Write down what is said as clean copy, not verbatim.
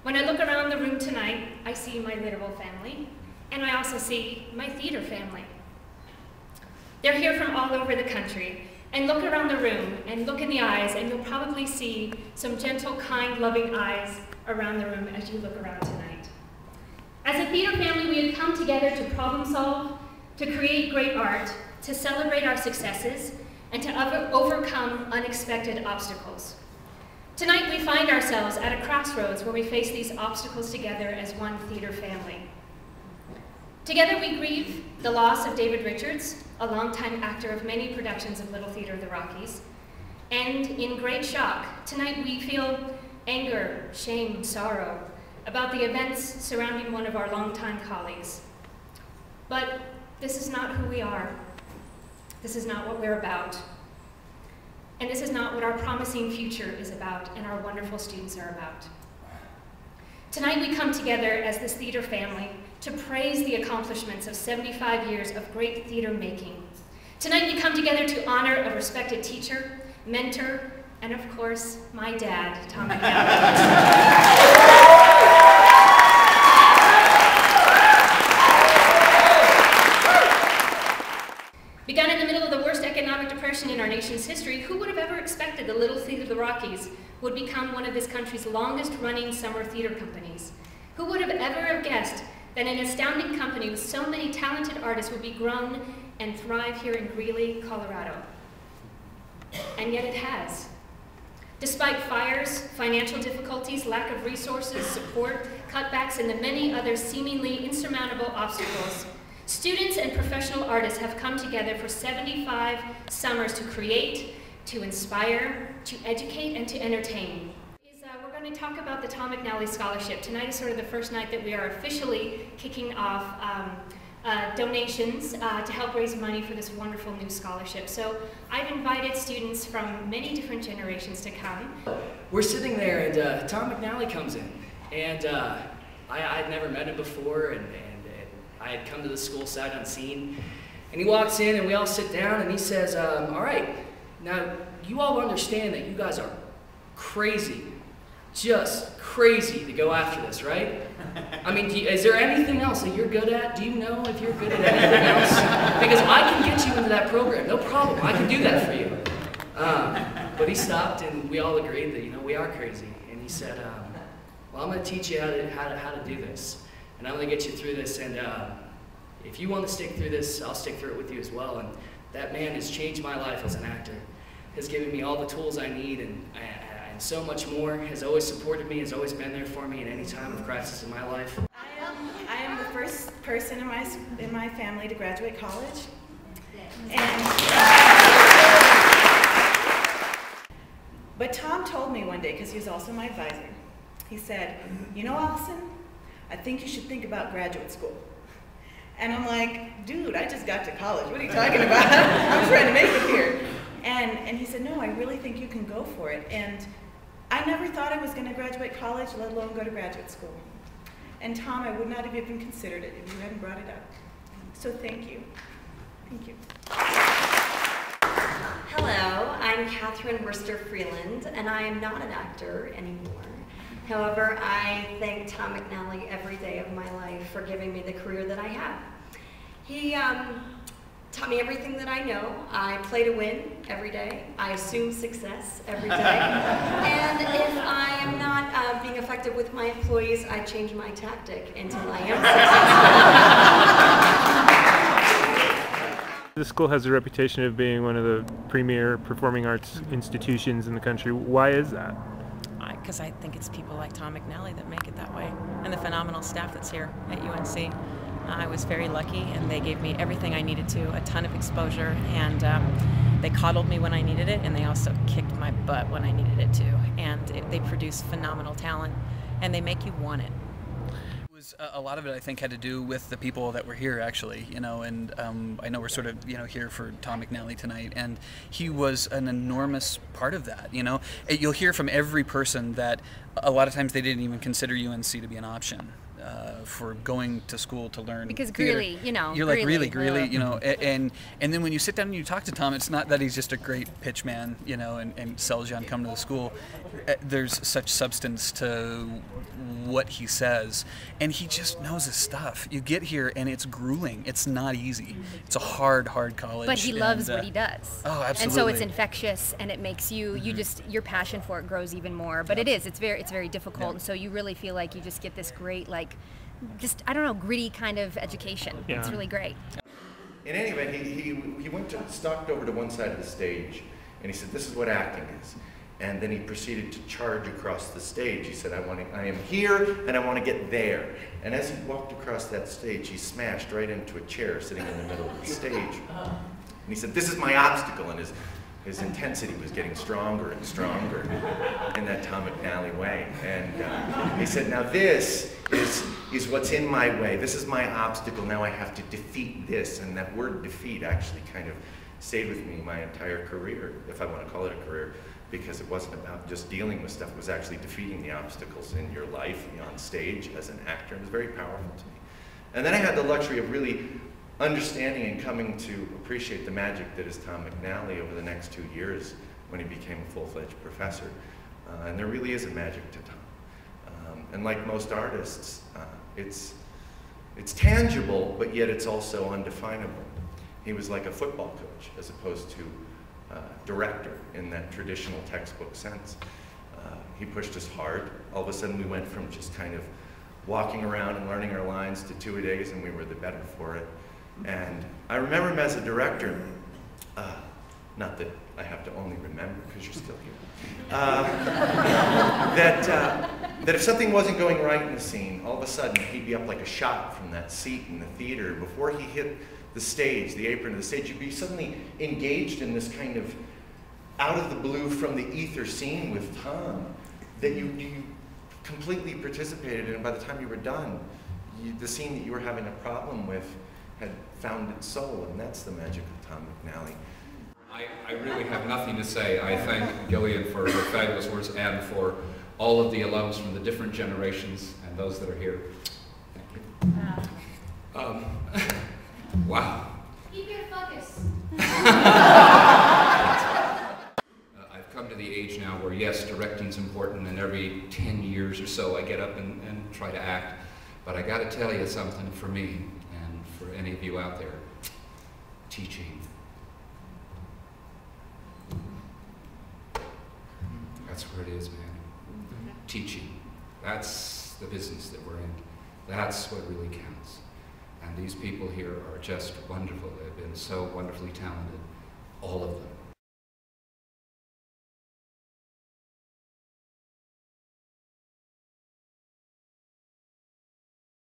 When I look around the room tonight, I see my literal family, and I also see my theater family. They're here from all over the country, and look around the room and look in the eyes, and you'll probably see some gentle, kind, loving eyes around the room as you look around tonight. As a theater family, we have come together to problem solve, to create great art, to celebrate our successes, and to overcome unexpected obstacles. Tonight we find ourselves at a crossroads where we face these obstacles together as one theater family. Together we grieve the loss of David Richards, a longtime actor of many productions of Little Theater of the Rockies. And in great shock, tonight we feel anger, shame, sorrow about the events surrounding one of our longtime colleagues. But this is not who we are. This is not what we're about. And this is not what our promising future is about and our wonderful students are about. Tonight we come together as this theater family to praise the accomplishments of 75 years of great theater making. Tonight we come together to honor a respected teacher, mentor, and of course, my dad, Tom McNally. Begun in the middle of the worst economic depression in our nation's history, who would have ever expected the Little Theater of the Rockies would become one of this country's longest-running summer theater companies? Who would have ever guessed that an astounding company with so many talented artists would be grown and thrive here in Greeley, Colorado? And yet it has. Despite fires, financial difficulties, lack of resources, support, cutbacks, and the many other seemingly insurmountable obstacles, students and professional artists have come together for 75 summers to create, to inspire, to educate, and to entertain. We're going to talk about the Tom McNally Scholarship. Tonight is sort of the first night that we are officially kicking off donations to help raise money for this wonderful new scholarship. So I've invited students from many different generations to come. We're sitting there and Tom McNally comes in, and I'd never met him before, and I had come to the school sight unseen. And he walks in and we all sit down and he says, all right, now you all understand that you guys are crazy, just crazy to go after this, right? I mean, is there anything else that you're good at? Do you know if you're good at anything else? Because I can get you into that program, no problem, I can do that for you. But he stopped and we all agreed that, you know, we are crazy. And he said, well, I'm gonna teach you how to do this. And I'm going to get you through this, and if you want to stick through this, I'll stick through it with you as well. And that man has changed my life as an actor, has given me all the tools I need, and so much more, has always supported me, has always been there for me in any time of crisis in my life. I am the first person in my family to graduate college. But Tom told me one day, because he was also my advisor, he said, you know, Allison, I think you should think about graduate school. And I'm like, dude, I just got to college. What are you talking about? I'm trying to make it here. And he said, no, I really think you can go for it. And I never thought I was going to graduate college, let alone go to graduate school. And Tom, I would not have even considered it if you hadn't brought it up. So thank you. Thank you. Hello, I'm Catherine Worcester Freeland, and I am not an actor anymore. However, I thank Tom McNally every day of my life for giving me the career that I have. He taught me everything that I know. I play to win every day. I assume success every day. And if I am not being effective with my employees, I change my tactic until I am successful. The school has a reputation of being one of the premier performing arts institutions in the country. Why is that? Because I think it's people like Tom McNally that make it that way, and the phenomenal staff that's here at UNC. I was very lucky, and they gave me everything I needed to, a ton of exposure, and they coddled me when I needed it, and they also kicked my butt when I needed it too. And they produce phenomenal talent, and they make you want it. A lot of it, I think, had to do with the people that were here, actually, you know, and I know we're sort of, you know, here for Tom McNally tonight, and he was an enormous part of that, you know. You'll hear from every person that a lot of times they didn't even consider UNC to be an option. for going to school to learn because theater. Greeley, you know, You're like, really, Greeley, you know, and then when you sit down and you talk to Tom, it's not that he's just a great pitch man, you know, and sells you on coming to the school. There's such substance to what he says, and he just knows his stuff. You get here and it's grueling. It's not easy. It's a hard college. But he loves what he does. Oh, absolutely. And so it's infectious, and it makes you, your passion for it grows even more. But it's very difficult, and so you really feel like you just get this great, like, just, I don't know, gritty kind of education. Yeah. It's really great. In any event, he stalked over to one side of the stage, and he said, "This is what acting is." And then he proceeded to charge across the stage. He said, I am here and I want to get there. And as he walked across that stage, he smashed right into a chair sitting in the middle of the stage. And he said, "This is my obstacle." And his intensity was getting stronger and stronger in that Tom McNally way. And he said, "Now this is what's in my way. This is my obstacle. Now I have to defeat this." And that word defeat actually kind of stayed with me my entire career, if I want to call it a career, because it wasn't about just dealing with stuff. It was actually defeating the obstacles in your life on stage as an actor. It was very powerful to me. And then I had the luxury of really understanding and coming to appreciate the magic that is Tom McNally over the next 2 years when he became a full-fledged professor. And there really is a magic to Tom. And like most artists, it's tangible, but yet it's also undefinable. He was like a football coach as opposed to director in that traditional textbook sense. He pushed us hard. All of a sudden we went from just kind of walking around and learning our lines to 2-a-days, and we were the better for it. And I remember him as a director, not that I have to only remember because you're still here, that if something wasn't going right in the scene, all of a sudden he'd be up like a shot from that seat in the theater. Before he hit the stage, the apron of the stage, you'd be suddenly engaged in this kind of out of the blue from the ether scene with Tom that you completely participated in, and by the time you were done, the scene that you were having a problem with had found its soul, and that's the magic of Tom McNally. I really have nothing to say. I thank Gillian for her fabulous words and for all of the alums from the different generations and those that are here. Thank you. Wow. Keep your focus. I've come to the age now where, yes, directing's important, and every 10 years or so I get up and try to act. But I got to tell you something, for me, and for any of you out there, teaching. That's where it is, man. Teaching. That's the business that we're in. That's what really counts. And these people here are just wonderful. They've been so wonderfully talented.